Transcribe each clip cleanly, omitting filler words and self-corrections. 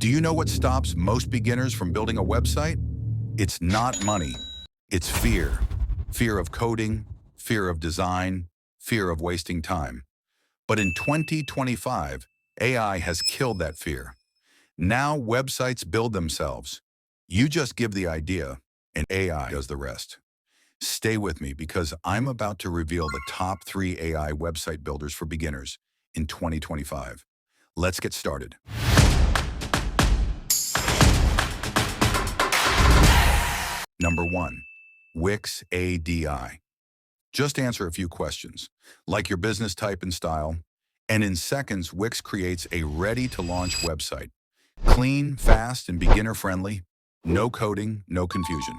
Do you know what stops most beginners from building a website? It's not money. It's fear. Fear of coding, fear of design, fear of wasting time. But in 2025, AI has killed that fear. Now websites build themselves. You just give the idea, and AI does the rest. Stay with me because I'm about to reveal the top 3 AI website builders for beginners in 2025. Let's get started. Number 1, Wix ADI. Just answer a few questions, like your business type and style, and in seconds, Wix creates a ready-to-launch website. Clean, fast, and beginner-friendly. No coding, no confusion.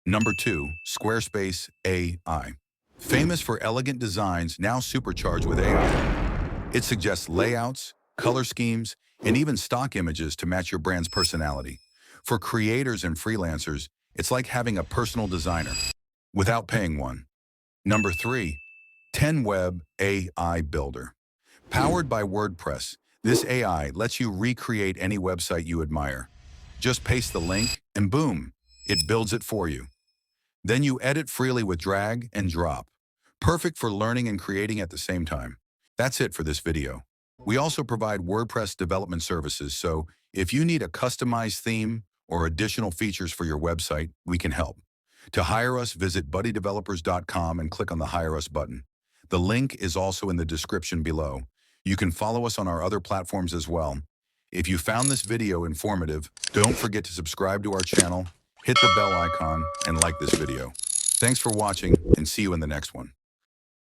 Number 2, Squarespace AI. Famous for elegant designs, now supercharged with AI. It suggests layouts, color schemes, and even stock images to match your brand's personality. For creators and freelancers, it's like having a personal designer without paying one. Number 3, 10Web AI Builder. Powered by WordPress, this AI lets you recreate any website you admire. Just paste the link and boom, it builds it for you. Then you edit freely with drag and drop. Perfect for learning and creating at the same time. That's it for this video. We also provide WordPress development services, so if you need a customized theme or additional features for your website, we can help. To hire us, visit buddydevelopers.com and click on the Hire Us button. The link is also in the description below. You can follow us on our other platforms as well. If you found this video informative, don't forget to subscribe to our channel, hit the bell icon, and like this video. Thanks for watching, and see you in the next one.